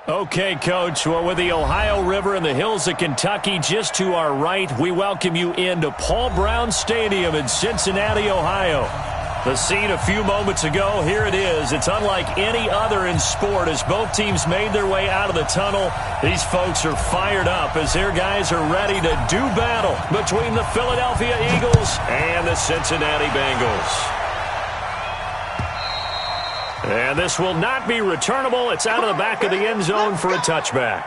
Okay, Coach, well, with the Ohio River and the hills of Kentucky just to our right, we welcome you into Paul Brown Stadium in Cincinnati, Ohio. The scene a few moments ago, here it is. It's unlike any other in sport as both teams made their way out of the tunnel. These folks are fired up as their guys are ready to do battle between the Philadelphia Eagles and the Cincinnati Bengals. And this will not be returnable. It's out of the back of the end zone for a touchback.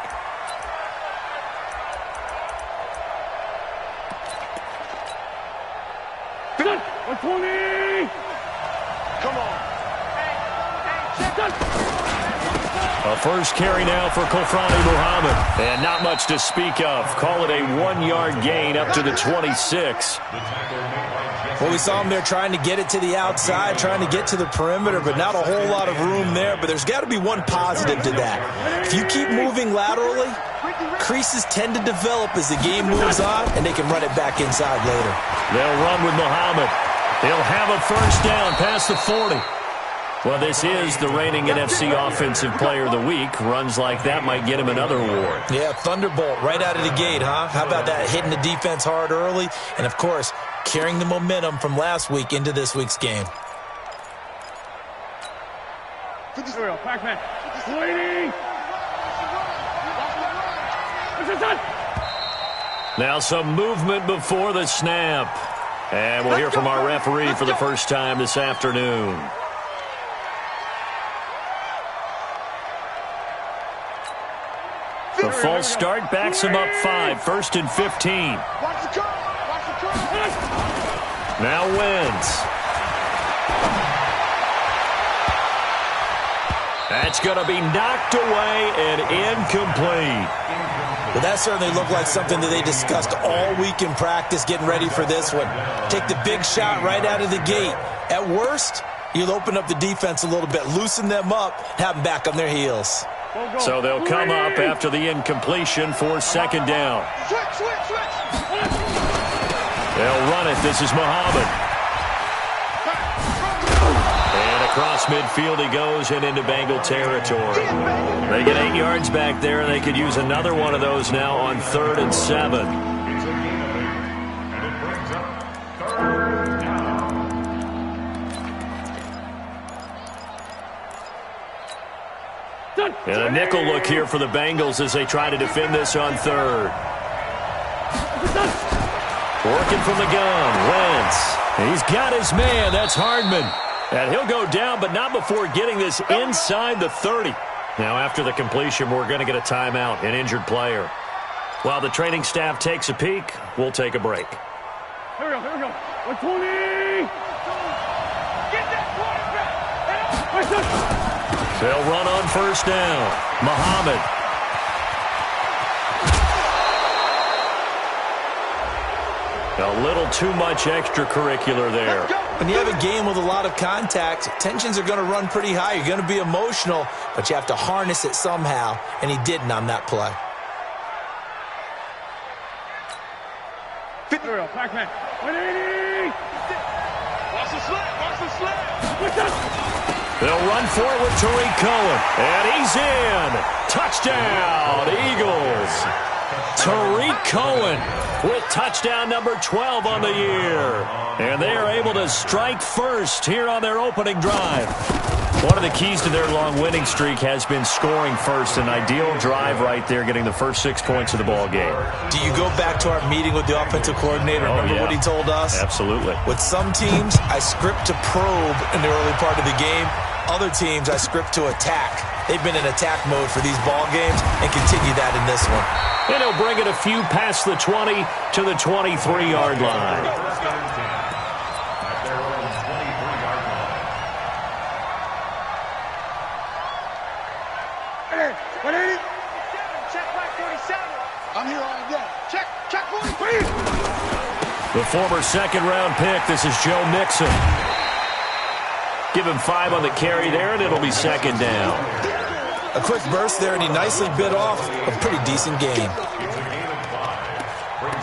Come on. A first carry now for Kofrani Muhammad. And not much to speak of. Call it a 1-yard gain up to the 26. Well, we saw him there trying to get it to the outside, trying to get to the perimeter, but not a whole lot of room there. But there's got to be one positive to that. If you keep moving laterally, creases tend to develop as the game moves on, and they can run it back inside later. They'll run with Muhammad. He'll have a first down past the 40. Well, this is the reigning NFC Offensive Player of the Week. Runs like that might get him another award. Yeah, thunderbolt right out of the gate, huh? How about that, hitting the defense hard early? And, of course, carrying the momentum from last week into this week's game. Now some movement before the snap. And we'll hear from our referee for the first time this afternoon. The false start backs him up 5, 1st and 15. Now Wentz. That's going to be knocked away and incomplete. Well, that certainly looked like something that they discussed all week in practice getting ready for this one. Take the big shot right out of the gate. At worst, you'll open up the defense a little bit, loosen them up, have them back on their heels. So they'll come up after the incompletion for second down. They'll run it. This is Muhammad. And across midfield he goes and into Bengal territory. They get 8 yards back there, and they could use another one of those now on 3rd and 7. And a nickel look here for the Bengals as they try to defend this on 3rd. Working from the gun, Wentz. He's got his man, that's Hardman. And he'll go down, but not before getting this inside the 30. Now after the completion, we're going to get a timeout, an injured player. While the training staff takes a peek, we'll take a break. Here we go, here we go. 120! Get that quarterback! They'll run on first down. Muhammad. A little too much extracurricular there. When you have a game with a lot of contact, tensions are going to run pretty high. You're going to be emotional, but you have to harness it somehow, and he didn't on that play. Pac-Man. 180! Watch the slap, watch the slap. They'll run for it with Tariq Cohen. And he's in. Touchdown, Eagles. Tariq Cohen with touchdown number 12 on the year. And they are able to strike first here on their opening drive. One of the keys to their long winning streak has been scoring first. An ideal drive right there, getting the first 6 points of the ball game. Do you go back to our meeting with the offensive coordinator? Remember what he told us? Absolutely. With some teams, I script to probe in the early part of the game. Other teams, I script to attack. They've been in attack mode for these ball games and continue that in this one. And he'll bring it a few past the 20 to the 23-yard line. Check back 47. I'm here all day. Check 43. The former second-round pick, this is Joe Mixon. Give him 5 on the carry there, and it'll be second down. A quick burst there, and he nicely bit off a pretty decent gain. Brings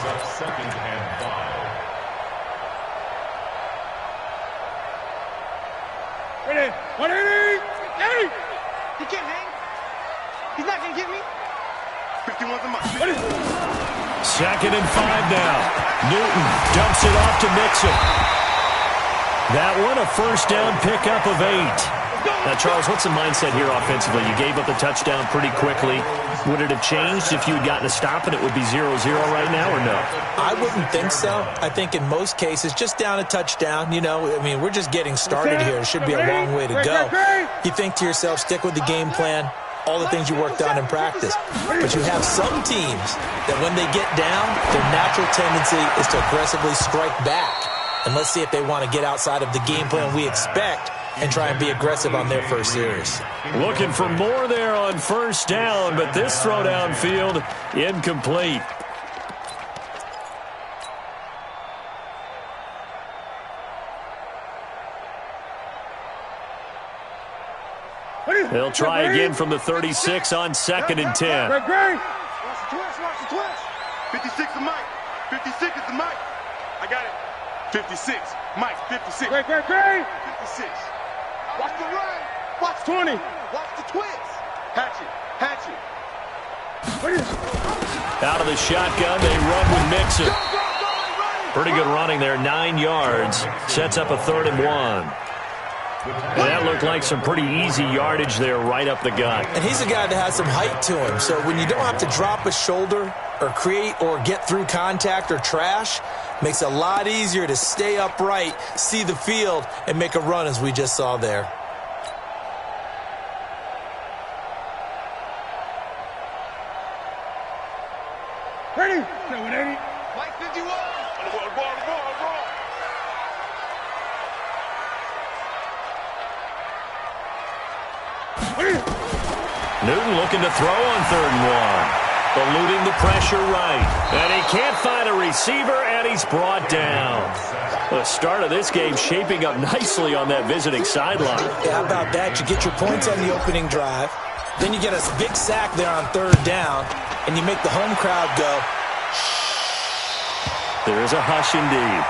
up 2nd and 5. Ready. 180! Hey! He can't hang. He's not going to get me. 51's a mark. 2nd and 5 now. Newton dumps it off to Mixon. That one a first down pickup of 8. Now, Charles, what's the mindset here offensively? You gave up a touchdown pretty quickly. Would it have changed if you had gotten a stop and it would be 0-0 right now, or no? I wouldn't think so. I think in most cases, just down a touchdown, you know, I mean, we're just getting started here. It should be a long way to go. You think to yourself, stick with the game plan, all the things you worked on in practice. But you have some teams that when they get down, their natural tendency is to aggressively strike back. And let's see if they want to get outside of the game plan we expect and try and be aggressive on their first series. Looking for more there on first down, but this throw downfield incomplete. They'll try again from the 36 on 2nd and 10. Watch the twist. 56 is Mike. 56 is the Mike. I got it. 56. Mike, 56. 56. Watch the run. Watch 20. Watch the twist. Hatchet. Out of the shotgun, they run with Mixon. Pretty good running there, 9 yards. Sets up a 3rd and 1. And that looked like some pretty easy yardage there right up the gut. And he's a guy that has some height to him. So when you don't have to drop a shoulder or create or get through contact or trash, makes it a lot easier to stay upright, see the field, and make a run as we just saw there. Ready? 180. Mike 51. The ball. Newton looking to throw on 3rd and 1. Eluding the pressure right. And he can't find a receiver, and he's brought down. The start of this game shaping up nicely on that visiting sideline. Yeah, how about that? You get your points on the opening drive. Then you get a big sack there on 3rd down, and you make the home crowd go, shh. There is a hush indeed.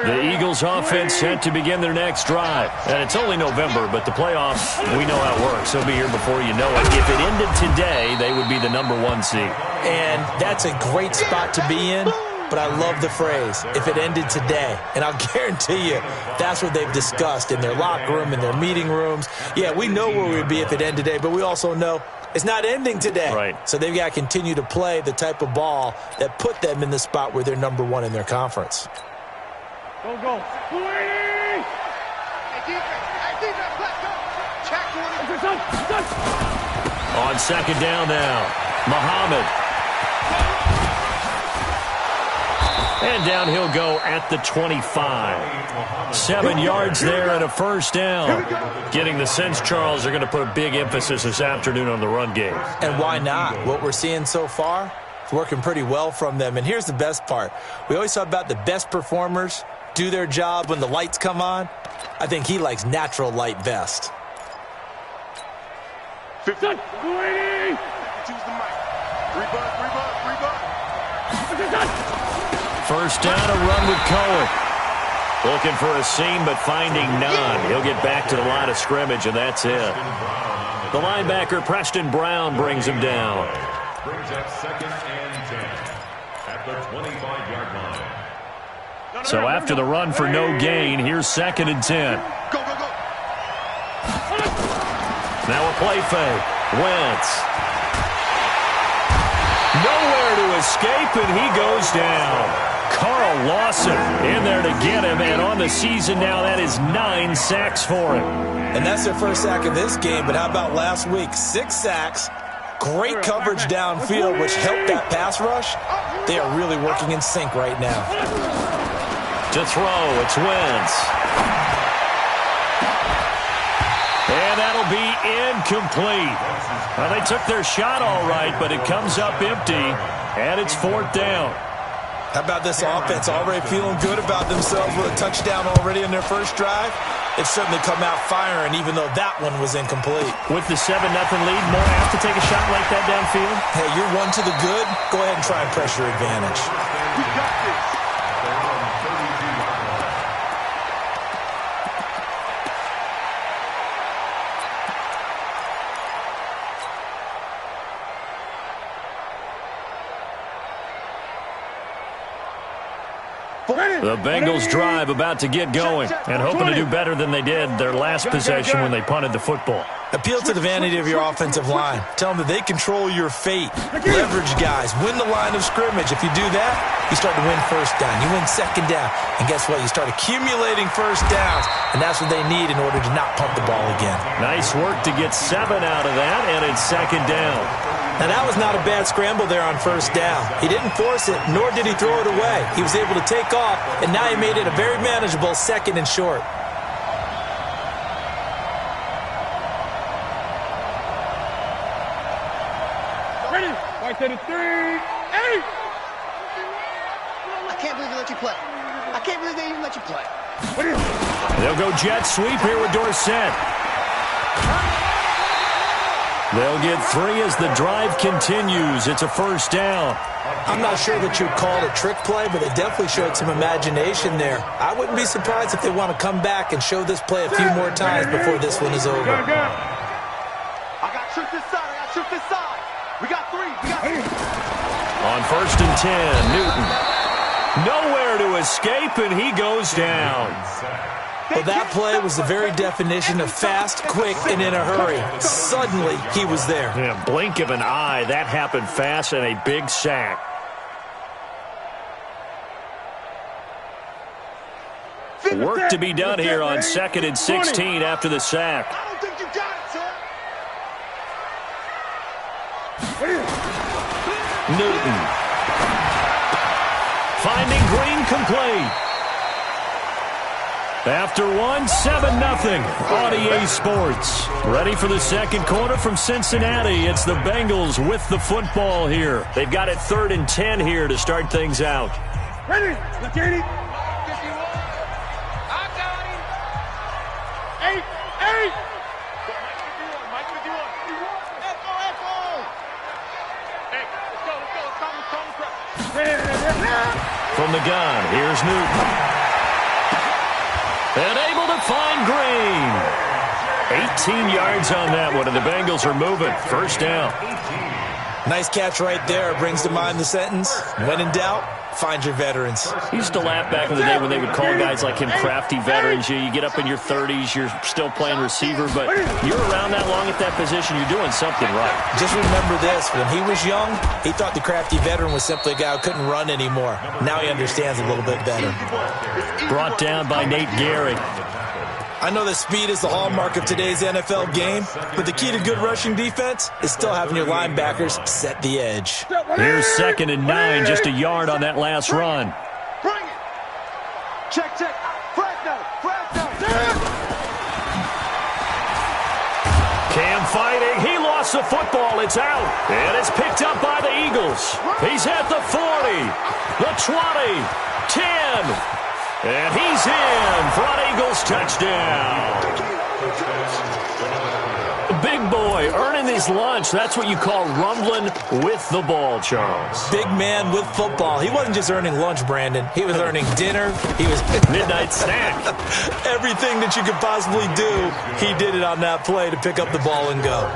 The Eagles offense set to begin their next drive. And it's only November, but the playoffs, we know how it works. They'll be here before you know it. If it ended today, they would be the number 1 seed. And that's a great spot to be in, but I love the phrase, if it ended today. And I'll guarantee you, that's what they've discussed in their locker room, in their meeting rooms. Yeah, we know where we'd be if it ended today, but we also know it's not ending today. Right. So they've got to continue to play the type of ball that put them in the spot where they're number 1 in their conference. Go. 280. Hey, defense, let's go. Check 20. On 2nd down now, Muhammad. And down he'll go at the 25. 7 yards there and a first down. Getting the sense, Charles, they're going to put a big emphasis this afternoon on the run game. And why not? What we're seeing so far, it's working pretty well from them. And here's the best part. We always talk about the best performers do their job when the lights come on. I think he likes natural light best. 50. 280. Choose the mic. 3 bucks. First down, a run with Cohen. Looking for a seam, but finding none. He'll get back to the line of scrimmage, and that's it. The linebacker, Preston Brown, brings him down. Brings up 2nd and 10 at the 25-yard line. So after the run for no gain, here's 2nd and 10. Go. Now a play fake. Wentz. Nowhere to escape, and he goes down. Carl Lawson in there to get him, and on the season now, that is 9 sacks for him. And that's their first sack of this game, but how about last week? 6 sacks, great coverage downfield, which helped that pass rush. They are really working in sync right now. To throw, it's Wentz. And that'll be incomplete. Well, they took their shot all right, but it comes up empty, and it's 4th down. How about this offense already feeling good about themselves with a touchdown already in their first drive? They've certainly come out firing, even though that one was incomplete. With the 7-0 lead, more apt to take a shot like that downfield? Hey, you're one to the good. Go ahead and try and press your advantage. We got this. The Bengals drive about to get going and hoping to do better than they did their last possession when they punted the football. Appeal to the vanity of your offensive line. Tell them that they control your fate. Leverage guys. Win the line of scrimmage. If you do that, you start to win first down. You win second down. And guess what? You start accumulating first downs. And that's what they need in order to not punt the ball again. Nice work to get 7 out of that, and it's second down. Now, that was not a bad scramble there on first down. He didn't force it, nor did he throw it away. He was able to take off, and now he made it a very manageable 2nd and short. Ready? Right to the 3, 8. I can't believe they let you play. I can't believe they even let you play. They'll go jet sweep here with Dorsett. They'll get 3 as the drive continues. It's a first down. I'm not sure that you'd call it a trick play, but they definitely showed some imagination there. I wouldn't be surprised if they want to come back and show this play a few more times before this one is over. I got tripped this side. I got tripped this side. We got 3. We got 3. On 1st and 10, Newton. Nowhere to escape, and he goes down. Well, that play was the very definition of fast, quick, and in a hurry. Suddenly, he was there. Yeah, blink of an eye. That happened fast and a big sack. Work to be done here on 2nd and 16 after the sack. I don't think you got it, sir. Newton. Finding Green complete. After 1, 7-0 on EA Sports. Ready for the second quarter from Cincinnati. It's the Bengals with the football here. They've got it 3rd and 10 here to start things out. Ready? Look at it. 8, 8. Mike 51. Echo. Hey, let's go. From the gun, here's Newton. And able to find Green. 18 yards on that one, and the Bengals are moving. First down. Nice catch right there. Brings to mind the sentence, when in doubt, find your veterans. He used to laugh back in the day when they would call guys like him crafty veterans. You get up in your 30s, you're still playing receiver, but you're around that long at that position, you're doing something right. Just remember this, when he was young, he thought the crafty veteran was simply a guy who couldn't run anymore. Now he understands a little bit better. Brought down by Nate Gehrig. I know that speed is the hallmark of today's NFL game, but the key to good rushing defense is still having your linebackers set the edge. Here's 2nd and 9, just a yard on that last run. Bring it. Check. Fresno. Cam fighting. He lost the football. It's out. And it's picked up by the Eagles. He's at the 40, the 20, 10. And he's in for an Eagles touchdown. Big boy earning his lunch. That's what you call rumbling with the ball, Charles. Big man with football. He wasn't just earning lunch, Brandon. He was earning dinner. He was midnight snack. Everything that you could possibly do, he did it on that play to pick up the ball and go.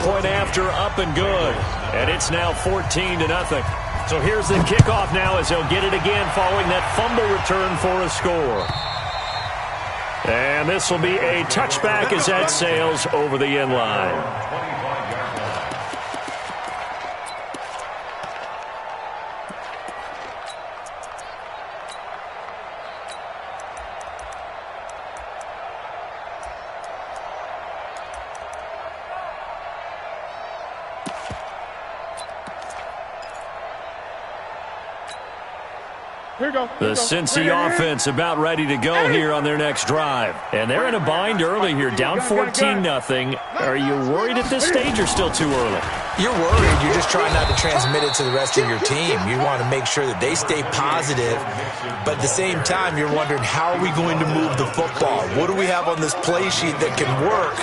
Point after, up and good. And it's now 14-0. So here's the kickoff now as they'll get it again following that fumble return for a score. And this will be a touchback as that sails over the end line. The Cincy offense about ready to go here on their next drive. And they're in a bind early here, down 14-0. Are you worried at this stage or still too early? You're worried. You're just trying not to transmit it to the rest of your team. You want to make sure that they stay positive. But at the same time, you're wondering, how are we going to move the football? What do we have on this play sheet that can work?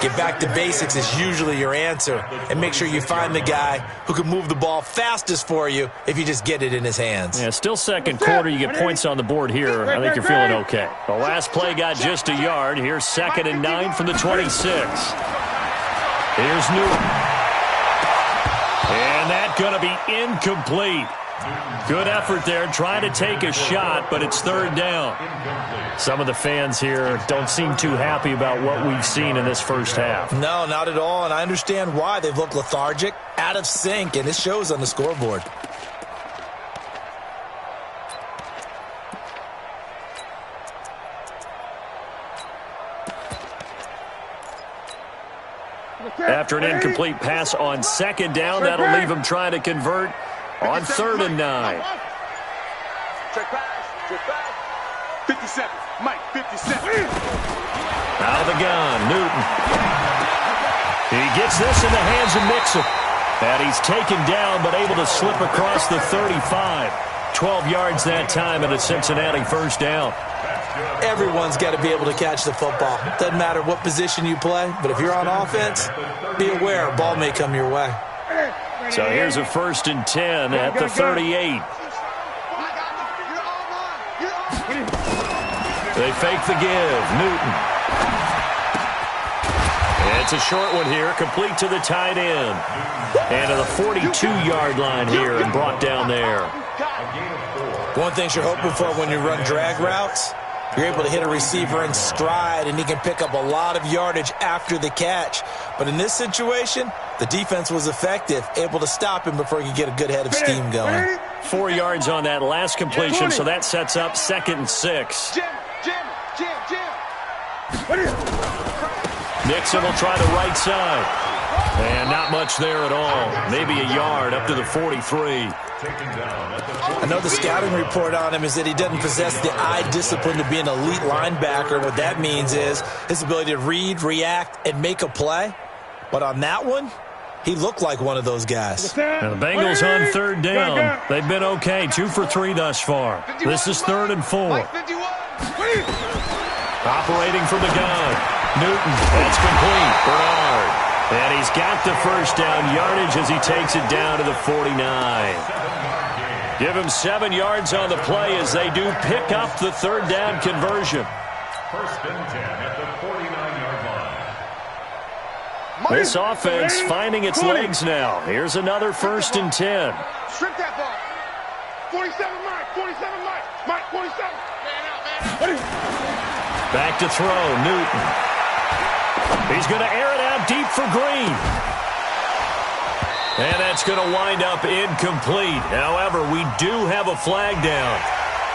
Get back to basics is usually your answer. And make sure you find the guy who can move the ball fastest for you if you just get it in his hands. Yeah, still second quarter. You get points on the board here. I think you're feeling okay. The last play got just a yard. Here's 2nd and 9 from the 26. Here's Newton. And that's going to be incomplete. Good effort there, trying to take a shot, but it's 3rd down. Some of the fans here don't seem too happy about what we've seen in this first half. No, not at all, and I understand why. They've looked lethargic, out of sync, and it shows on the scoreboard. After an incomplete pass on 2nd down, that'll leave him trying to convert on 3rd and 9. Check pass. 57. Mike, 57. Out of the gun, Newton. He gets this in the hands of Mixon. And he's taken down, but able to slip across the 35. 12 yards that time, and a Cincinnati 1st down. Everyone's got to be able to catch the football. Doesn't matter what position you play, but if you're on offense, be aware a ball may come your way. So here's a 1st and 10 at the 38. They fake the give. Newton. It's a short one here, complete to the tight end. And to the 42-yard line here and brought down there. One thing you're hoping for when you run drag routes, you're able to hit a receiver in stride, and he can pick up a lot of yardage after the catch. But in this situation, the defense was effective, able to stop him before he could get a good head of steam going. 4 yards on that last completion, so that sets up 2nd and 6. Nixon will try the right side. And not much there at all. Maybe a yard up to the 43. I know the scouting report on him is that he doesn't possess the eye discipline to be an elite linebacker. What that means is his ability to read, react, and make a play. But on that one, he looked like one of those guys. And the Bengals on 3rd down. They've been okay, 2 for 3 thus far. This is 3rd and 4. Operating from the gun. Newton, that's complete. Bernard. And he's got the 1st down yardage as he takes it down to the 49. Give him 7 yards on the play as they do pick up the 3rd down conversion. 1st and 10 at the 49-yard line. This offense finding its legs now. Here's another 1st and 10. Strip that ball. 47 Mike. 47 Mike. Mike, 47. Man out. Back to throw, Newton. He's going to air it out deep for Green. And that's going to wind up incomplete. However, we do have a flag down.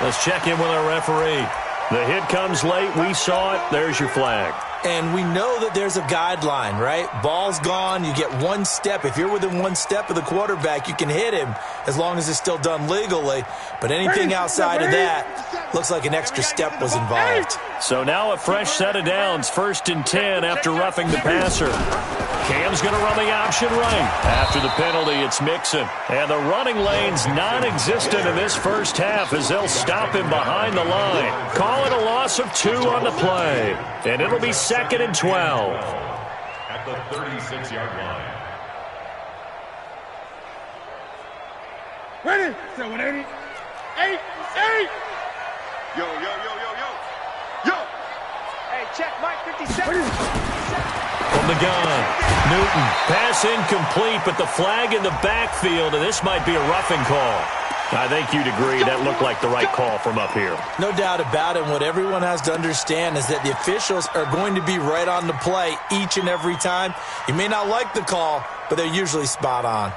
Let's check in with our referee. The hit comes late. We saw it. There's your flag. And we know that there's a guideline, right? Ball's gone. You get 1 step. If you're within 1 step of the quarterback, you can hit him as long as it's still done legally. But anything outside of that looks like an extra step was involved. So now a fresh set of downs. 1st and 10 after roughing the passer. Cam's going to run the option right. After the penalty, it's Mixon. And the running lane's non-existent in this first half as they'll stop him behind the line. Call it a loss of 2 on the play. And it'll be 2nd and 12. At the 36-yard line. Ready? 780. 8. Yo. Hey, check Mike, 57. From the gun, Newton. Pass incomplete, but the flag in the backfield, and this might be a roughing call. I think you'd agree that looked like the right call from up here. No doubt about it. What everyone has to understand is that the officials are going to be right on the play each and every time. You may not like the call, but they're usually spot on.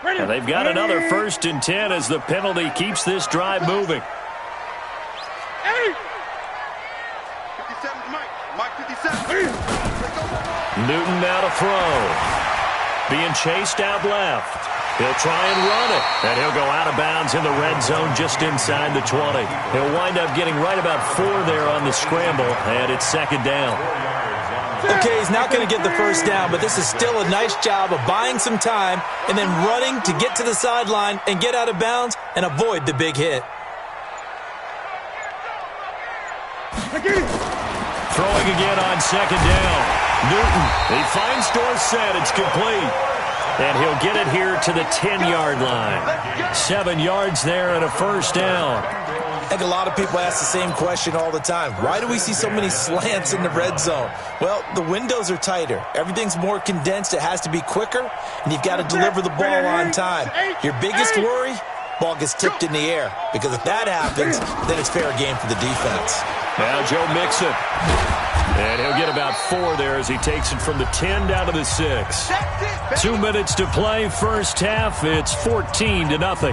And they've got another 1st and 10 as the penalty keeps this drive moving. 57 Mike. Mike, 57. Newton now to throw. Being chased out left. He'll try and run it, and he'll go out of bounds in the red zone just inside the 20. He'll wind up getting right about 4 there on the scramble, and it's second down. Okay, he's not going to get the first down, but this is still a nice job of buying some time and then running to get to the sideline and get out of bounds and avoid the big hit. Throwing again on second down. Newton, he finds Dorsett. It's complete. And he'll get it here to the 10-yard line. 7 yards there and a first down. I think a lot of people ask the same question all the time. Why do we see so many slants in the red zone? Well, the windows are tighter. Everything's more condensed. It has to be quicker, and you've got to deliver the ball on time. Your biggest worry, ball gets tipped in the air. Because if that happens, then it's fair game for the defense. Now Joe Mixon. And he'll get about 4 there as he takes it from the 10 down to the 6. 2 minutes to play, first half. It's 14-0.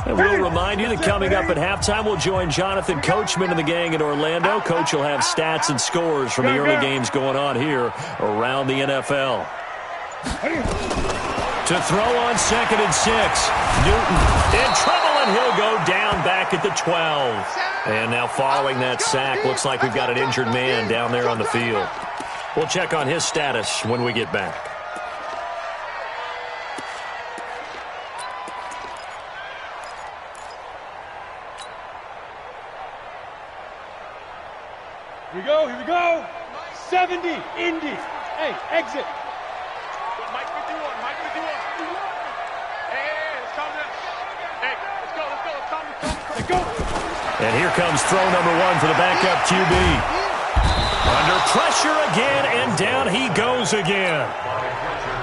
And we'll remind you that coming up at halftime, we'll join Jonathan Coachman and the gang in Orlando. Coach will have stats and scores from the early games going on here around the NFL. To throw on 2nd and 6. Newton in trouble, and he'll go down back at the 12. And now following that sack, looks like we've got an injured man down there on the field. We'll check on his status when we get back. Here we go. 70, Indy. Hey, exit. Mike 51, Mike 51. Hey, let's calm down. Hey, let's go. Let's go. And here comes throw number 1 for the backup QB. Under pressure again, and down he goes again.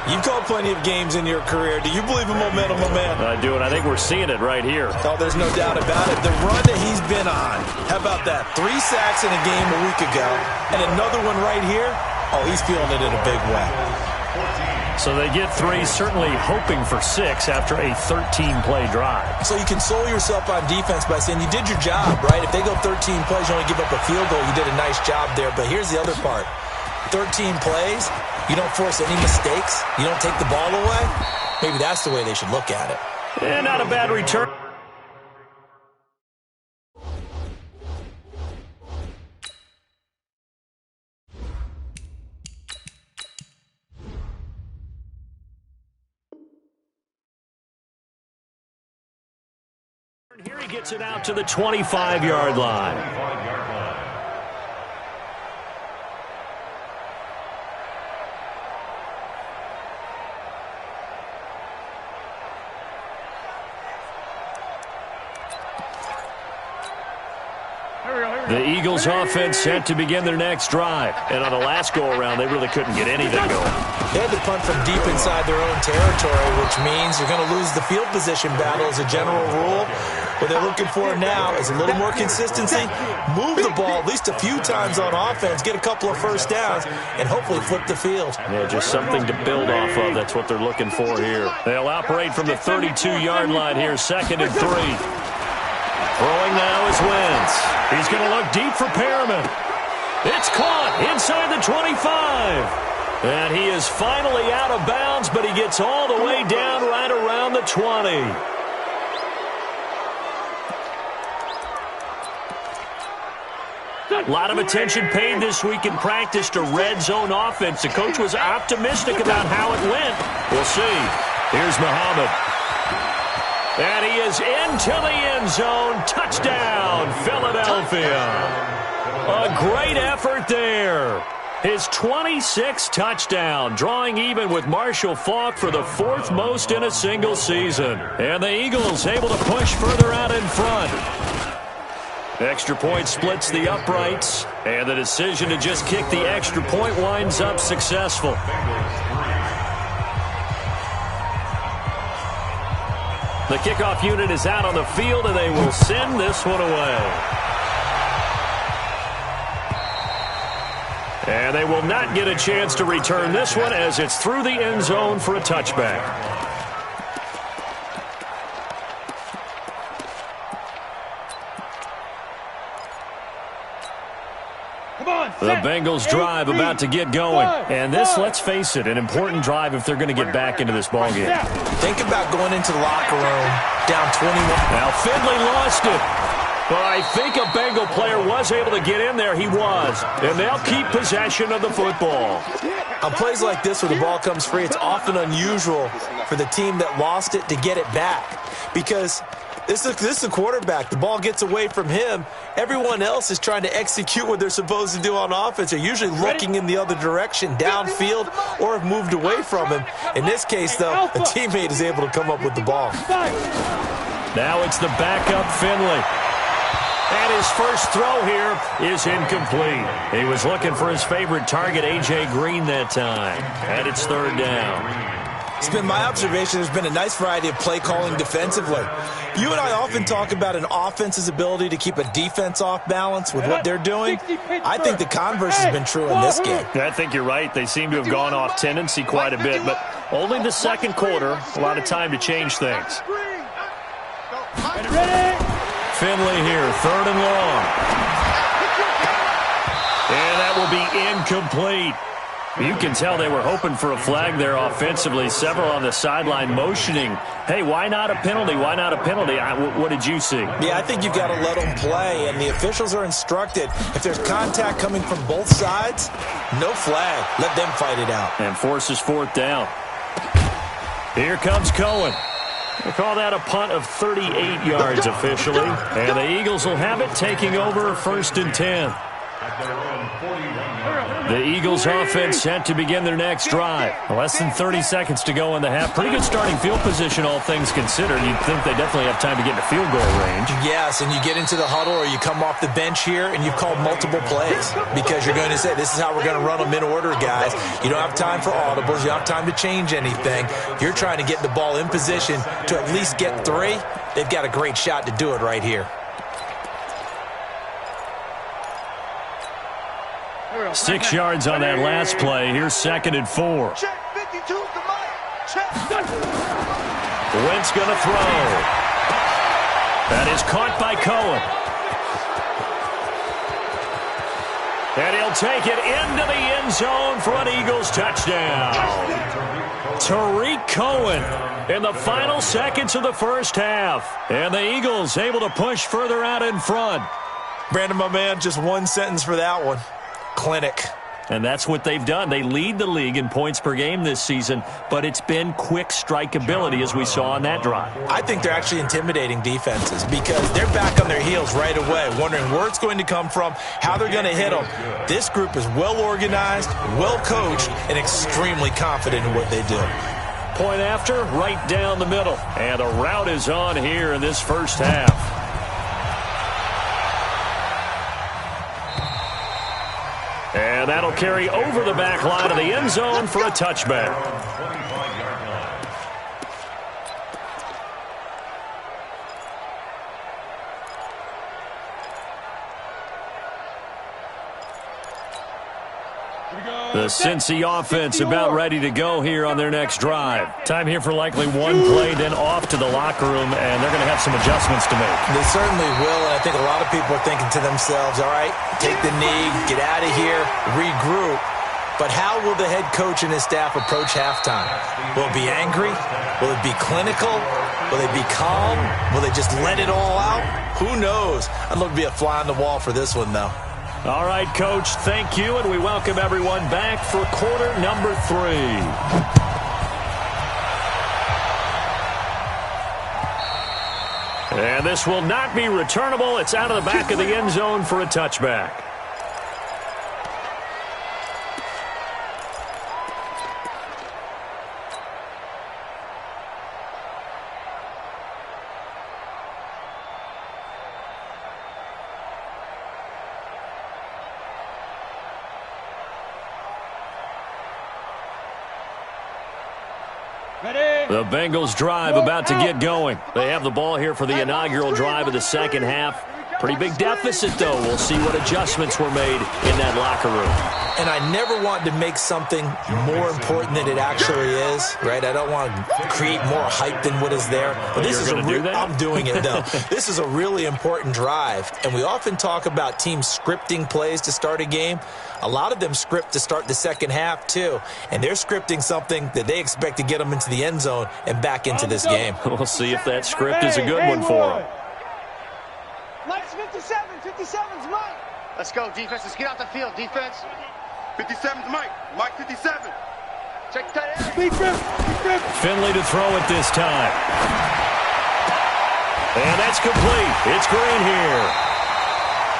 You've called plenty of games in your career. Do you believe in momentum, my man? I do, and I think we're seeing it right here. Oh, there's no doubt about it. The run that he's been on. How about that? 3 sacks in a game a week ago, and another one right here. Oh, he's feeling it in a big way. So they get 3, certainly hoping for 6 after a 13-play drive. So you console yourself on defense by saying you did your job, right? If they go 13 plays, you only give up a field goal. You did a nice job there. But here's the other part. 13 plays, you don't force any mistakes, you don't take the ball away. Maybe that's the way they should look at it. And not a bad return. Here he gets it out to the 25-yard line. The Eagles offense set to begin their next drive. And on the last go-around, they really couldn't get anything going. They had to punt from deep inside their own territory, which means you're going to lose the field position battle as a general rule. What they're looking for now is a little more consistency, move the ball at least a few times on offense, get a couple of first downs, and hopefully flip the field. Yeah, just something to build off of. That's what they're looking for here. They'll operate from the 32-yard line here, 2nd and 3. Throwing now is Wentz. He's going to look deep for Perriman. It's caught inside the 25. And he is finally out of bounds, but he gets all the way down right around the 20. A lot of attention paid this week in practice to red zone offense. The coach was optimistic about how it went. We'll see. Here's Muhammad. And he is into the end zone. Touchdown, Philadelphia. A great effort there. His 26th touchdown, drawing even with Marshall Faulk for the 4th most in a single season. And the Eagles able to push further out in front. Extra point splits the uprights, and the decision to just kick the extra point winds up successful. The kickoff unit is out on the field, and they will send this one away. And they will not get a chance to return this one as it's through the end zone for a touchback. The Bengals drive about to get going. And this, let's face it, an important drive if they're going to get back into this ballgame. Think about going into the locker room down 21. Now Finley lost it. But I think a Bengal player was able to get in there. He was. And they'll keep possession of the football. On plays like this where the ball comes free, it's often unusual for the team that lost it to get it back. Because this is a quarterback. The ball gets away from him. Everyone else is trying to execute what they're supposed to do on offense. They're usually looking in the other direction, downfield, or have moved away from him. In this case, though, a teammate is able to come up with the ball. Now it's the backup Finley. And his first throw here is incomplete. He was looking for his favorite target, A.J. Green, that time. And it's third down. It's been my observation there's been a nice variety of play calling defensively. You and I often talk about an offense's ability to keep a defense off balance with what they're doing. I think the converse has been true in this game. I think you're right. They seem to have gone off tendency quite a bit, but only the second quarter, a lot of time to change things. Finley here, third and long. And that will be incomplete. You can tell they were hoping for a flag there offensively. Several on the sideline motioning, hey, why not a penalty? Why not a penalty? What did you see? Yeah, I think you've got to let them play, and the officials are instructed. If there's contact coming from both sides, no flag. Let them fight it out. And forces fourth down. Here comes Cohen. They call that a punt of 38 yards officially. And the Eagles will have it, taking over first and 10. The Eagles offense set to begin their next drive. Less than 30 seconds to go in the half. Pretty good starting field position, all things considered. You'd think they definitely have time to get into field goal range. Yes, and you get into the huddle or you come off the bench here and you've called multiple plays because you're going to say, this is how we're going to run them in order, guys. You don't have time for audibles. You don't have time to change anything. You're trying to get the ball in position to at least get 3. They've got a great shot to do it right here. 6 yards on that last play. Here's second and 4. Wentz going to throw. That is caught by Cohen. And he'll take it into the end zone for an Eagles touchdown. Tariq Cohen in the final seconds of the first half. And the Eagles able to push further out in front. Brandon, my man, just one sentence for that one. Clinic. And that's what they've done. They lead the league in points per game this season, but it's been quick strikeability as we saw on that drive. I think they're actually intimidating defenses because they're back on their heels right away, wondering where it's going to come from, how they're going to hit them. This group is well organized, well coached, and extremely confident in what they do. Point after, right down the middle. And a route is on here in this first half. And that'll carry over the back line of the end zone for a touchback. The Cincy offense about ready to go here on their next drive. Time here for likely one play, then off to the locker room, and they're going to have some adjustments to make. They certainly will, and I think a lot of people are thinking to themselves, all right, take the knee, get out of here, regroup. But how will the head coach and his staff approach halftime? Will it be angry? Will it be clinical? Will they be calm? Will they just let it all out? Who knows? I'd love to be a fly on the wall for this one, though. All right, Coach, thank you, and we welcome everyone back for quarter number 3. And this will not be returnable. It's out of the back of the end zone for a touchback. The Bengals drive about to get going. They have the ball here for the inaugural drive of the second half. Pretty big deficit, though. We'll see what adjustments were made in that locker room. And I never want to make something more important than it actually is, right? I don't want to create more hype than what is there. But this is I'm doing it, though. This is a really important drive. And we often talk about teams scripting plays to start a game. A lot of them script to start the second half, too. And they're scripting something that they expect to get them into the end zone and back into this game. We'll see if that script is a good one for them. Mike's 57. 57's Mike. Let's go, defense. Let's get out the field, defense. 57's Mike. Mike 57. Check that out. Finley to throw it this time. And that's complete. It's Green here.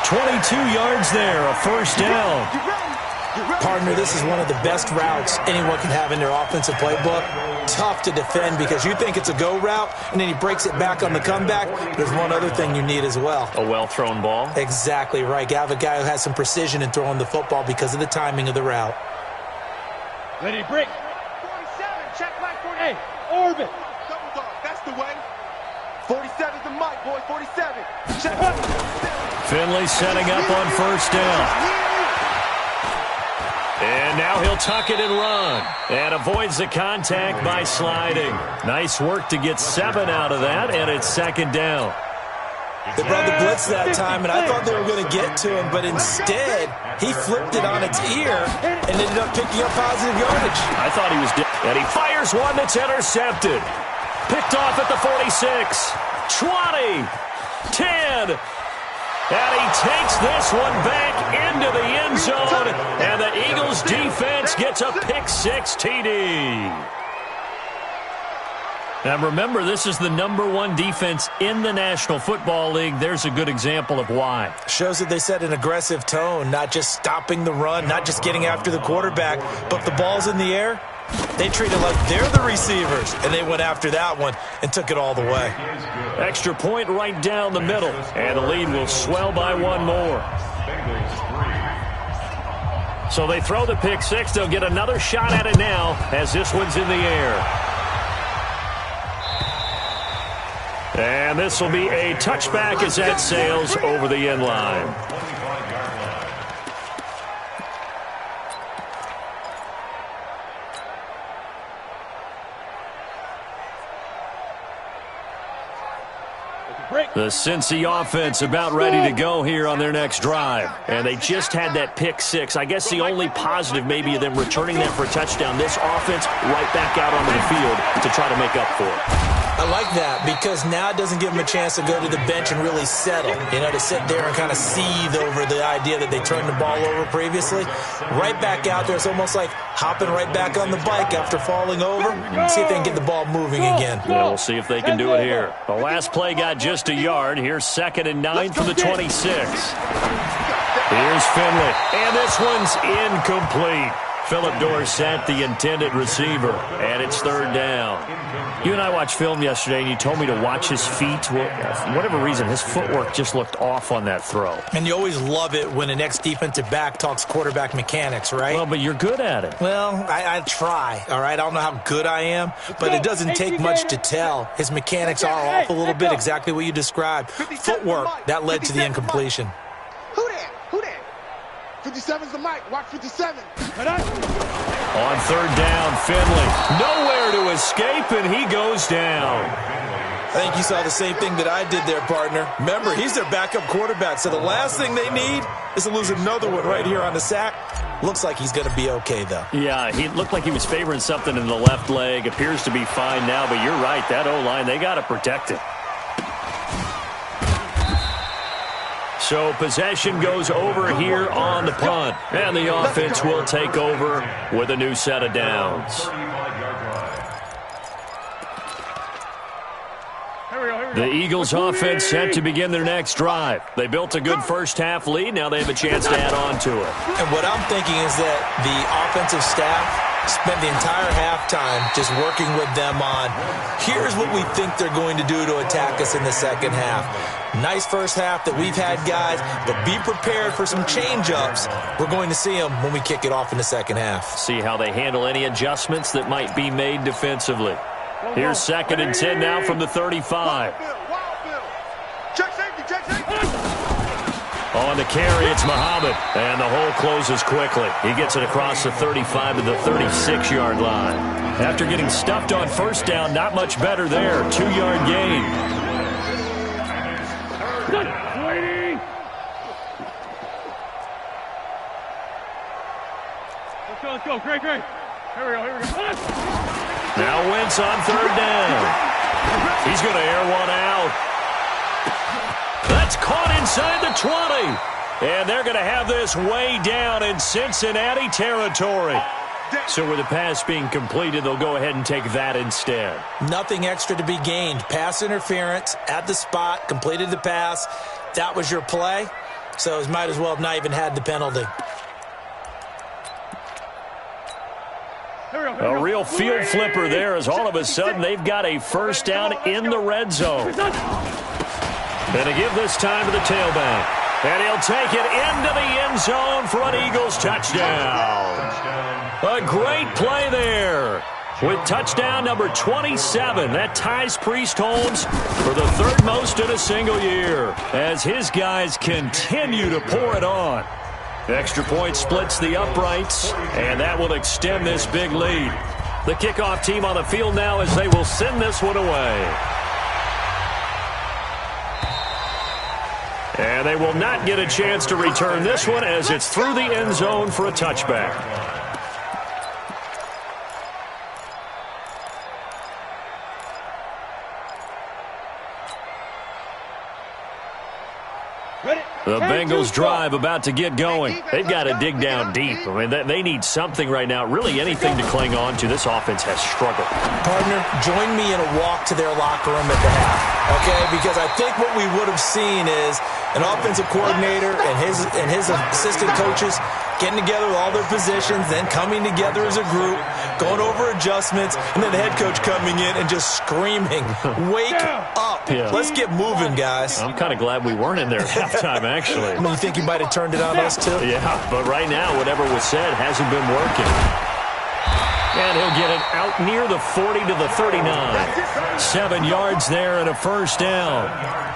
22 yards there, a first down. Partner, this is one of the best routes anyone can have in their offensive playbook. Tough to defend because you think it's a go route, and then he breaks it back on the comeback. There's one other thing you need as well. A well-thrown ball. Exactly right. You have a guy who has some precision in throwing the football because of the timing of the route. Ready, break. 47, check Mike 40. Hey, orbit. Double dog, that's the way. 47's the Mike, boy, 47. Check. Finley setting up on first down. And now he'll tuck it and run. And avoids the contact by sliding. Nice work to get 7 out of that, and it's second down. They brought the blitz that time, and I thought they were going to get to him, but instead, he flipped it on its ear and ended up picking up positive yardage. I thought he was dead. And he fires one that's intercepted. Picked off at the 46. 20. 10. And he takes this one back into the end zone, and the Eagles defense gets a pick-6 TD. Now remember, this is the #1 defense in the National Football League. There's a good example of why. Shows that they set an aggressive tone, not just stopping the run, not just getting after the quarterback, but the ball's in the air. They treat it like they're the receivers, and they went after that one and took it all the way. Extra point right down the middle, and the lead will swell by one more. So they throw the pick-6. They'll get another shot at it now as this one's in the air. And this will be a touchback as that sails over the end line. The Cincy offense about ready to go here on their next drive. And they just had that pick-6. I guess the only positive maybe of them returning that for a touchdown. This offense right back out onto the field to try to make up for it. I like that because now it doesn't give them a chance to go to the bench and really settle, to sit there and kind of seethe over the idea that they turned the ball over previously. Right back out there, it's almost like hopping right back on the bike after falling over. See if they can get the ball moving again. Yeah, we'll see if they can do it here. The last play got just a yard. Here's 2nd and 9 from the 26. Here's Finley, and this one's incomplete. Philip Dorsett, the intended receiver, and it's 3rd down. You and I watched film yesterday, and you told me to watch his feet. Well, for whatever reason, his footwork just looked off on that throw. And you always love it when an ex-defensive back talks quarterback mechanics, right? Well, but you're good at it. Well, I try, all right? I don't know how good I am, but it doesn't take much to tell. His mechanics are off a little bit, exactly what you described. Footwork, that led to the incompletion. Who that? 57's the Mike. Watch 57. On 3rd down, Finley. Nowhere to escape, and he goes down. I think you saw the same thing that I did there, partner. Remember, he's their backup quarterback, so the last thing they need is to lose another one right here on the sack. Looks like he's going to be okay, though. Yeah, he looked like he was favoring something in the left leg. Appears to be fine now, but you're right. That O-line, they got to protect it. So possession goes over here on the punt. And the offense will take over with a new set of downs. The Eagles offense set to begin their next drive. They built a good first-half lead. Now they have a chance to add on to it. And what I'm thinking is that the offensive staff spent the entire halftime just working with them on, here's what we think they're going to do to attack us in the second half. Nice first half that we've had, guys, but be prepared for some change-ups. We're going to see them when we kick it off in the second half. See how they handle any adjustments that might be made defensively. Here's 2nd and 10 now from the 35. Check safety, check safety. On the carry, it's Muhammad. And the hole closes quickly. He gets it across the 35 to the 36-yard line. After getting stuffed on first down, not much better there. 2-yard gain. Let's go. Great. Here we go. Now Wentz on 3rd down. He's going to air one out. That's caught inside the 20. And they're going to have this way down in Cincinnati territory. So with the pass being completed, they'll go ahead and take that instead. Nothing extra to be gained. Pass interference at the spot, completed the pass. That was your play. So you might as well have not even had the penalty. A real field flipper there as all of a sudden they've got a first down in the red zone. And to give this time to the tailback. And he'll take it into the end zone for an Eagles touchdown. A great play there. With touchdown number 27, that ties Priest Holmes for the 3rd most in a single year as his guys continue to pour it on. Extra point splits the uprights, and that will extend this big lead. The kickoff team on the field now as they will send this one away. And they will not get a chance to return this one as it's through the end zone for a touchback. The Bengals drive about to get going. They've got to dig down deep. I mean, they need something right now, really anything to cling on to. This offense has struggled. Partner, join me in a walk to their locker room at the half, okay? Because I think what we would have seen is an offensive coordinator and his assistant coaches getting together with all their positions, then coming together as a group, going over adjustments, and then the head coach coming in and just screaming, "Wake up. Yeah. Let's get moving, guys." I'm kind of glad we weren't in there at halftime, actually. I mean, you think he might have turned it on us, too? Yeah, but right now, whatever was said hasn't been working. And he'll get it out near the 40 to the 39. 7 yards there and a first down.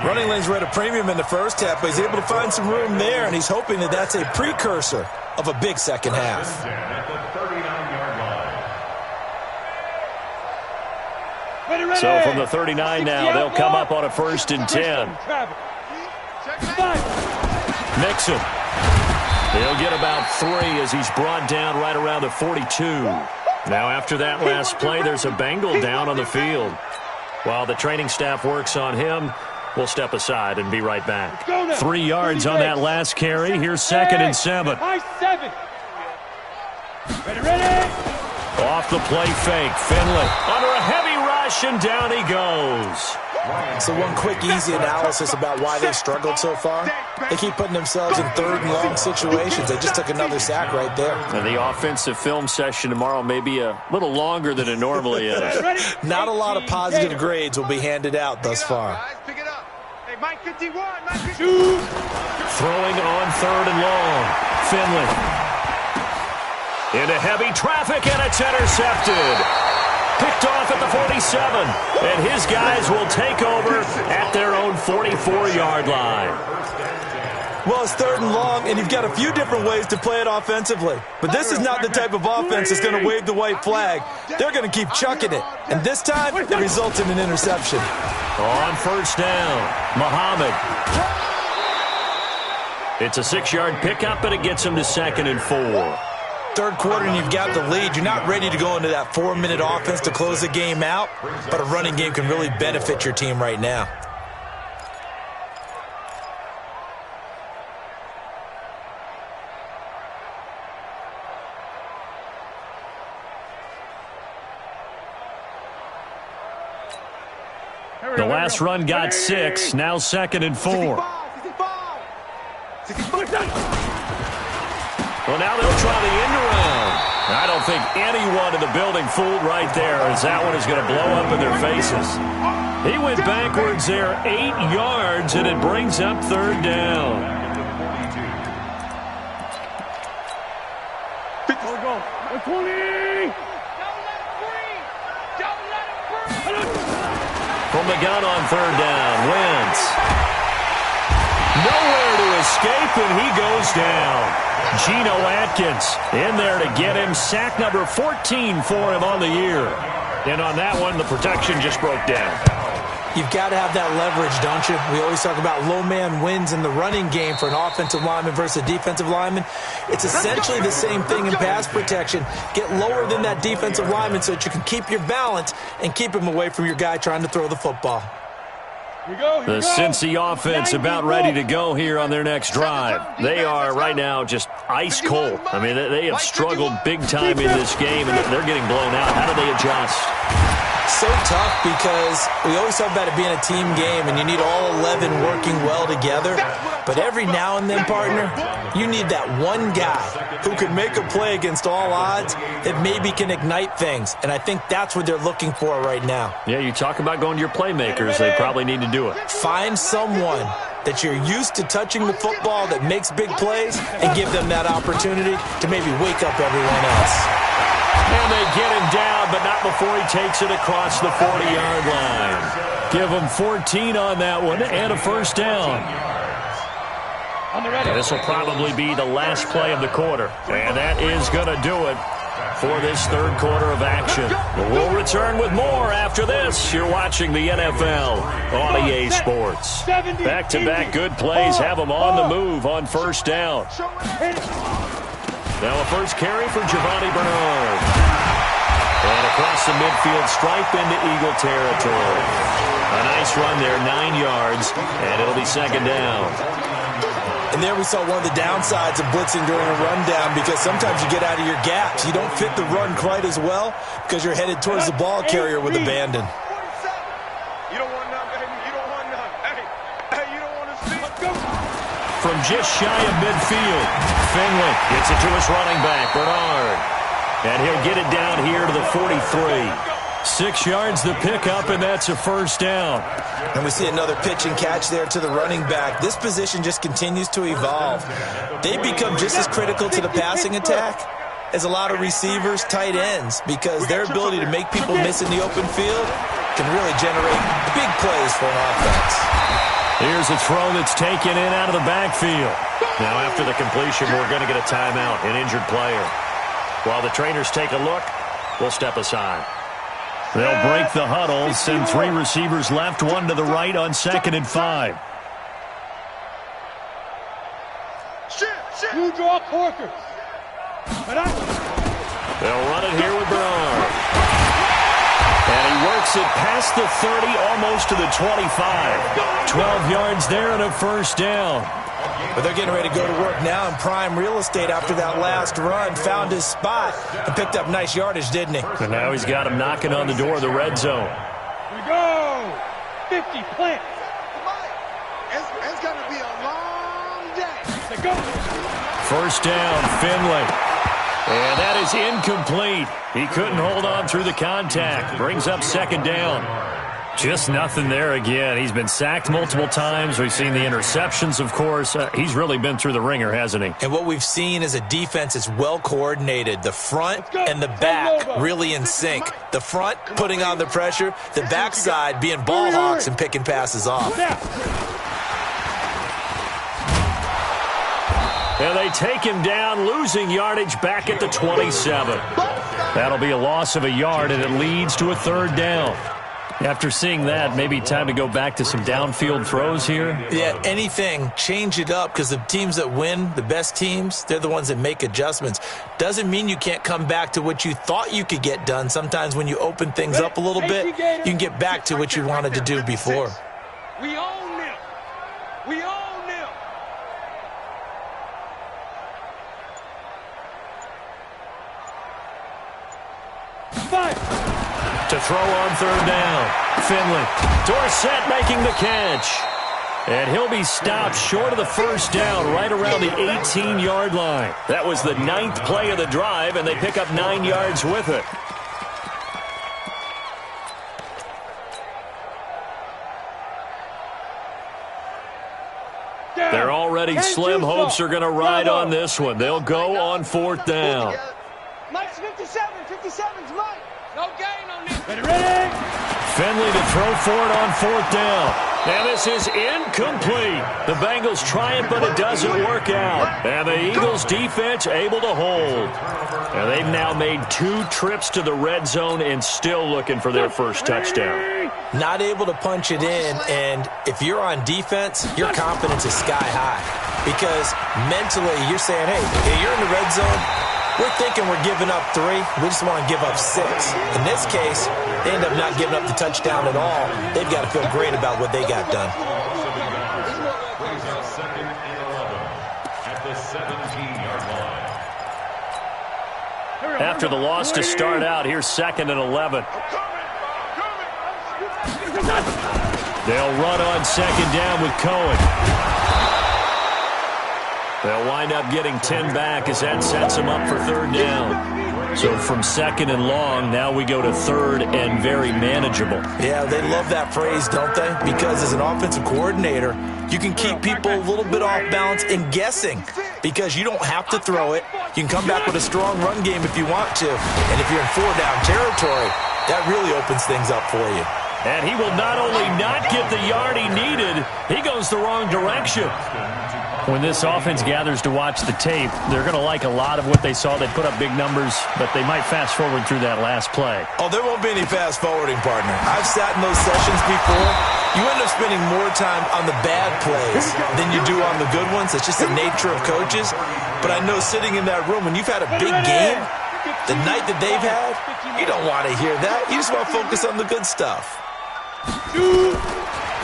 Running lanes were at a premium in the first half, but he's able to find some room there, and he's hoping that that's a precursor of a big second half. So from the 39 now, they'll come up on a 1st and 10. Mixon. He'll get about 3 as he's brought down right around the 42. Now after that last play, there's a Bengal down on the field. While the training staff works on him, we'll step aside and be right back. 3 yards on that last carry. Here's 2nd and 7. Ready. Off the play fake. Finley under a heavy rush, and down he goes. So one quick, easy analysis about why they've struggled so far. They keep putting themselves in 3rd and long situations. They just took another sack right there. And the offensive film session tomorrow may be a little longer than it normally is. Not a lot of positive grades will be handed out thus far. Pick it up. Hey, Mike 51, Mike 52. Throwing on 3rd and long. Finley. Into heavy traffic, and it's intercepted. Picked off at the 47. And his guys will take over at their own 44-yard line. Well, it's 3rd and long, and you've got a few different ways to play it offensively. But this is not the type of offense that's going to wave the white flag. They're going to keep chucking it. And this time, it results in an interception. On 1st down, Muhammad. It's a 6-yard pickup, and it gets him to 2nd and 4. 3rd quarter and you've got the lead. You're not ready to go into that 4-minute offense to close the game out, but a running game can really benefit your team right now. The last run got 6, now 2nd and 4. Well, now they'll try the end around. I don't think anyone in the building fooled right there, as that one is going to blow up in their faces. He went backwards there 8 yards, and it brings up 3rd down. from the gun on third down. Wentz. Nowhere to escape, and he goes down. Geno Atkins in there to get him. Sack number 14 for him on the year. And on that one, the protection just broke down. You've got to have that leverage, don't you? We always talk about low man wins in the running game for an offensive lineman versus a defensive lineman. It's essentially the same thing in pass protection. Get lower than that defensive lineman so that you can keep your balance and keep him away from your guy trying to throw the football. The Cincy offense about ready to go here on their next drive. They are right now just ice cold. I mean, they have struggled big time in this game, and they're getting blown out. How do they adjust? So tough because we always talk about it being a team game and you need all 11 working well together. But every now and then, partner, you need that one guy who can make a play against all odds that maybe can ignite things. And I think that's what they're looking for right now. Yeah, you talk about going to your playmakers. They probably need to do it. Find someone that you're used to touching the football that makes big plays and give them that opportunity to maybe wake up everyone else. And they get him down, but not before he takes it across the 40-yard line. Give him 14 on that one and a first down. And this will probably be the last play of the quarter. And that is going to do it for this third quarter of action. We'll return with more after this. You're watching the NFL on EA Sports. Back-to-back good plays have them on the move on first down. Now a first carry for Giovanni Bernard. And across the midfield stripe into Eagle territory. A nice run there, 9 yards, and it'll be second down. And there we saw one of the downsides of blitzing during a rundown because sometimes you get out of your gaps. You don't fit the run quite as well because you're headed towards the ball carrier with abandon. You don't want none, baby. You don't want none. Hey, you don't want to see. Let's go. From just shy of midfield, Finley gets it to his running back, Bernard. And he'll get it down here to the 43. 6 yards the pickup, and that's a first down. And we see another pitch and catch there to the running back. This position just continues to evolve. They become just as critical to the passing attack as a lot of receivers, tight ends, because their ability to make people miss in the open field can really generate big plays for an offense. Here's a throw that's taken in out of the backfield. Now after the completion, we're going to get a timeout, an injured player. While the trainers take a look, we'll step aside. They'll break the huddle, send 3 receivers left, 1 to the right on 2nd and 5. You draw Corker. They'll run it here with Bernard. And he works it past the 30, almost to the 25. 12 yards there and a first down. But they're getting ready to go to work now in prime real estate after that last run. Found his spot and picked up nice yardage, didn't he? And now he's got him knocking on the door of the red zone. Here we go. 50, plant. It's going to be a long day. Let's go. First down, Finley. And that is incomplete. He couldn't hold on through the contact. Brings up second down. Just nothing there again. He's been sacked multiple times. We've seen the interceptions, of course. He's really been through the ringer, hasn't he? And what we've seen is a defense that's well coordinated. The front and the back really in sync. The front putting on the pressure. The backside being ball hawks and picking passes off. And they take him down, losing yardage back at the 27. That'll be a loss of a yard, and it leads to a third down. After seeing that, maybe time to go back to some downfield throws here? Yeah, anything. Change it up because the teams that win, the best teams, they're the ones that make adjustments. Doesn't mean you can't come back to what you thought you could get done. Sometimes when you open things up a little bit, you can get back to what you wanted to do before. We own them. We own them. Five. To throw on third down. Finley. Dorsett making the catch. And he'll be stopped short of the first down right around the 18-yard line. That was the 9th play of the drive, and they pick up 9 yards with it. They're already slim. Hopes are going to ride on this one. They'll go on 4th down. Mike's 57. 57's Mike. No gain on this. Ready? Finley to throw for it on 4th down. And this is incomplete. The Bengals try it, but it doesn't work out. And the Eagles defense able to hold. And they've now made 2 trips to the red zone and still looking for their first touchdown. Not able to punch it in, and if you're on defense, your confidence is sky high. Because mentally, you're saying, hey, you're in the red zone. We're thinking we're giving up 3. We just want to give up 6. In this case, they end up not giving up the touchdown at all. They've got to feel great about what they got done. Second and 11 at the 17-yard line. After the loss to start out, here's 2nd and 11. They'll run on 2nd down with Cohen. They'll wind up getting 10 back as that sets them up for 3rd down. So from 2nd and long, now we go to 3rd and very manageable. Yeah, they love that phrase, don't they? Because as an offensive coordinator, you can keep people a little bit off balance and guessing because you don't have to throw it. You can come back with a strong run game if you want to. And if you're in 4-down territory, that really opens things up for you. And he will not only not get the yard he needed, he goes the wrong direction. When this offense gathers to watch the tape, they're going to like a lot of what they saw. They put up big numbers, but they might fast forward through that last play. Oh, there won't be any fast forwarding, partner. I've sat in those sessions before. You end up spending more time on the bad plays than you do on the good ones. It's just the nature of coaches. But I know sitting in that room, when you've had a big game, the night that they've had, you don't want to hear that. You just want to focus on the good stuff.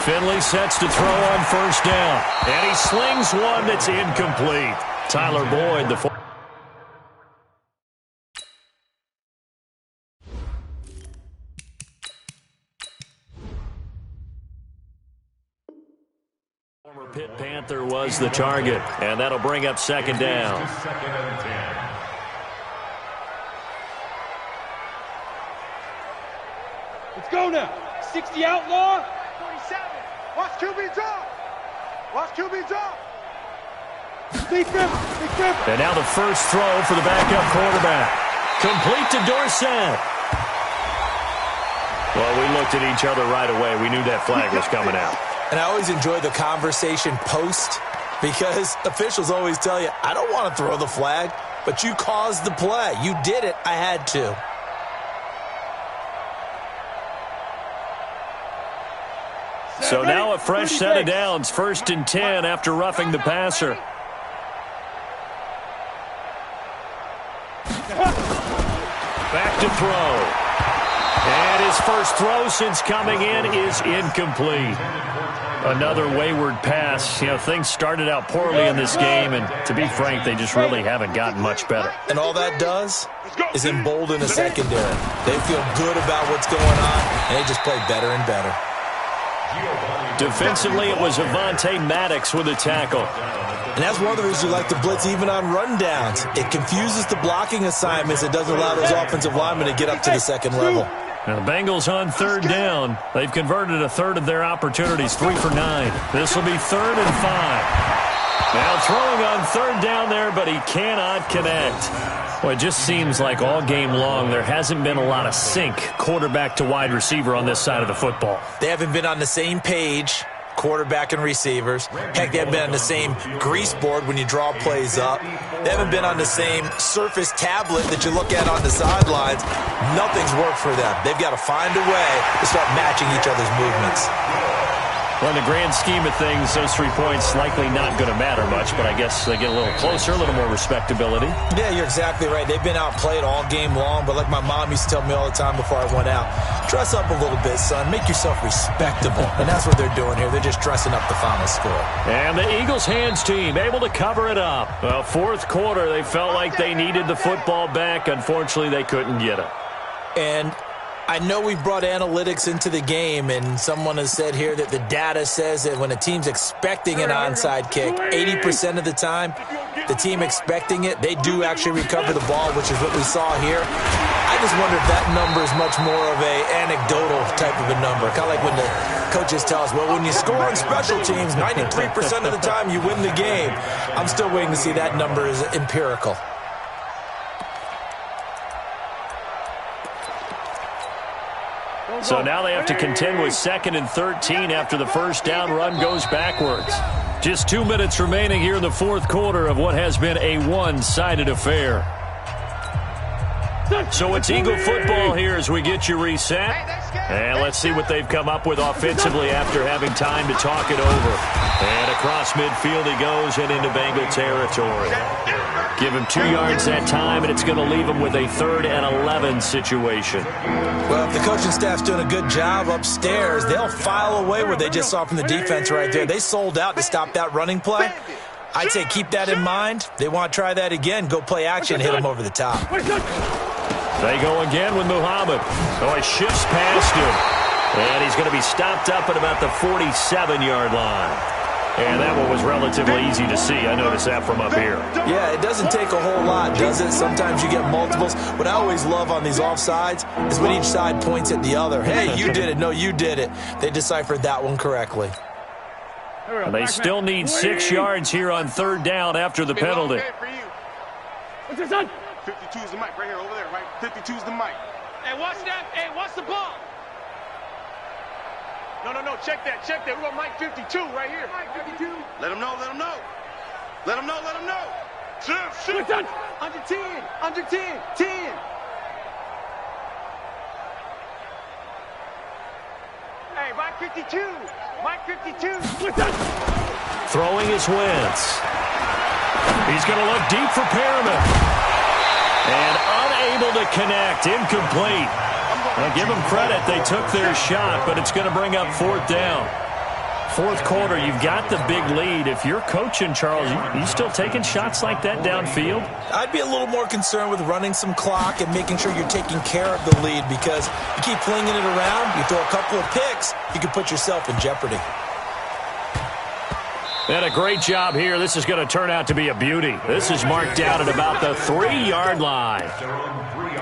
Finley sets to throw on 1st down. And he slings one that's incomplete. Tyler Boyd, the former Pitt Panther was the target. And that'll bring up 2nd down. 2nd and 10. Let's go now. 60 outlaw. 47. Watch QB drop. Watch QB drop. Big grip. And now the first throw for the backup quarterback. Complete to Dorsett. Well, we looked at each other right away. We knew that flag was coming out. And I always enjoy the conversation post because officials always tell you, I don't want to throw the flag, but you caused the play. You did it. I had to. So now a fresh set of downs, 1st and 10 after roughing the passer. Back to throw. And his first throw since coming in is incomplete. Another wayward pass. You know, things started out poorly in this game, and to be frank, they just really haven't gotten much better. And all that does is embolden a secondary. They feel good about what's going on, and they just play better and better. Defensively, it was Avonte Maddox with a tackle. And that's one of the reasons you like to blitz even on rundowns. It confuses the blocking assignments. It doesn't allow those offensive linemen to get up to the 2nd level. Now the Bengals on 3rd down. They've converted a 1/3 of their opportunities, 3 for 9. This will be 3rd and 5. Now throwing on 3rd down there, but he cannot connect. Well, it just seems like all game long there hasn't been a lot of sync quarterback to wide receiver on this side of the football. They haven't been on the same page, quarterback and receivers. Heck, they haven't been on the same grease board when you draw plays up. They haven't been on the same surface tablet that you look at on the sidelines. Nothing's worked for them. They've got to find a way to start matching each other's movements. Well, in the grand scheme of things, those 3 points likely not going to matter much, but I guess they get a little closer, a little more respectability. Yeah, you're exactly right. They've been outplayed all game long, but like my mom used to tell me all the time before I went out, dress up a little bit, son. Make yourself respectable. And that's what they're doing here. They're just dressing up the final score. And the Eagles hands team able to cover it up. Well, 4th quarter, they felt like they needed the football back. Unfortunately, they couldn't get it. And I know we've brought analytics into the game, and someone has said here that the data says that when a team's expecting an onside kick, 80% of the time, the team expecting it, they do actually recover the ball, which is what we saw here. I just wonder if that number is much more of a anecdotal type of a number, kind of like when the coaches tell us, well, when you score on special teams, 93% of the time you win the game. I'm still waiting to see that number is empirical. So now they have to contend with 2nd and 13 after the first down run goes backwards. Just 2 minutes remaining here in the fourth quarter of what has been a one-sided affair. So it's Eagle football here as we get you reset. And let's see what they've come up with offensively after having time to talk it over. And across midfield he goes and into Bengal territory. Give him 2 yards that time, and it's going to leave him with a 3rd and 11 situation. Well, if the coaching staff's doing a good job upstairs, they'll file away what they just saw from the defense right there. They sold out to stop that running play. I'd say keep that in mind. They want to try that again. Go play action, hit them over the top. They go again with Muhammad. So he shifts past him. And he's going to be stopped up at about the 47-yard line. And that one was relatively easy to see. I noticed that from up here. Yeah, it doesn't take a whole lot, does it? Sometimes you get multiples. What I always love on these offsides is when each side points at the other. Hey, you did it. No, you did it. They deciphered that one correctly. And they still need 6 yards here on 3rd down after the penalty. What's your son? 52 is the mic right here, over there, right? 52 is the mic. Hey, watch that. Hey, watch the ball. No, check that. We're on Mike 52 right here. Mike 52. Let him know. Let him know. What's that? Under 10. 10. Hey, Mike 52. What's that? Throwing his Wentz. He's going to look deep for Perriman. And unable to connect. Incomplete. Now give them credit. They took their shot, but it's going to bring up 4th down. Fourth quarter, you've got the big lead. If you're coaching, Charles, you still taking shots like that downfield? I'd be a little more concerned with running some clock and making sure you're taking care of the lead, because you keep flinging it around, you throw a couple of picks, you can put yourself in jeopardy. And a great job here. This is going to turn out to be a beauty. This is marked out at about the 3-yard line.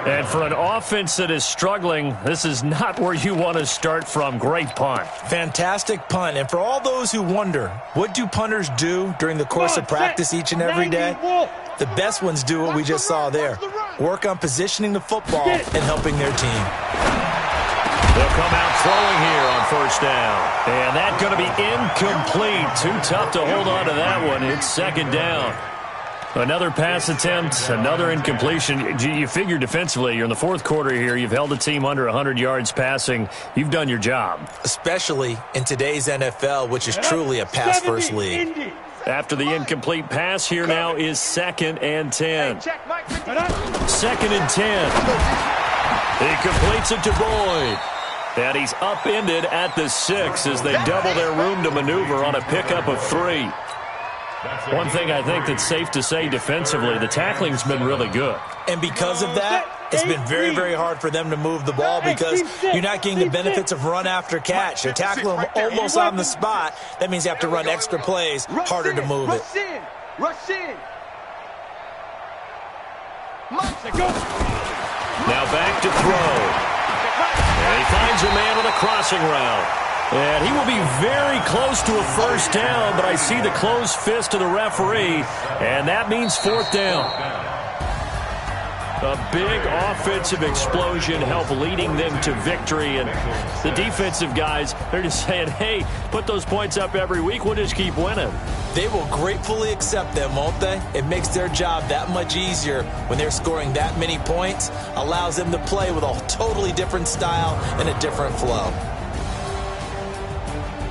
And for an offense that is struggling, this is not where you want to start from. Great punt. Fantastic punt. And for all those who wonder, what do punters do during the course of practice each and every day? The best ones do what we just saw there. Work on positioning the football and helping their team. They'll come out throwing here on 1st down. And that's going to be incomplete. Too tough to hold on to that one. It's 2nd down. Another pass attempt, another incompletion. You figure defensively, you're in the fourth quarter here. You've held a team under 100 yards passing. You've done your job. Especially in today's NFL, which is truly a pass-first league. After the incomplete pass, here now is 2nd and 10. 2nd and 10. He completes it to Boyd. And he's upended at the 6 as they double their room to maneuver on a pickup of 3. One thing I think that's safe to say defensively, the tackling's been really good. And because of that, it's been very, very hard for them to move the ball, because you're not getting the benefits of run after catch. They're tackling them almost on the spot. That means you have to run extra plays, harder to move it. Rush in. Now back to throw. And he finds a man on a crossing route. And he will be very close to a 1st down, but I see the closed fist of the referee, and that means 4th down. A big offensive explosion helped leading them to victory, and the defensive guys, they're just saying, hey, put those points up every week, we'll just keep winning. They will gratefully accept them, won't they? It makes their job that much easier when they're scoring that many points, allows them to play with a totally different style and a different flow.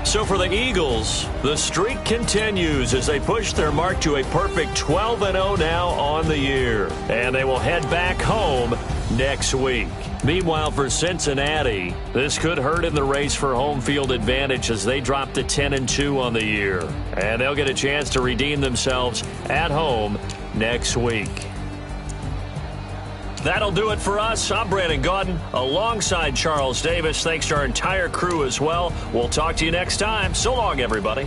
So for the Eagles, the streak continues as they push their mark to a perfect 12-0 now on the year. And they will head back home next week. Meanwhile, for Cincinnati, this could hurt in the race for home field advantage as they drop to 10-2 on the year. And they'll get a chance to redeem themselves at home next week. That'll do it for us. I'm Brandon Gaudin alongside Charles Davis. Thanks to our entire crew as well. We'll talk to you next time. So long, everybody.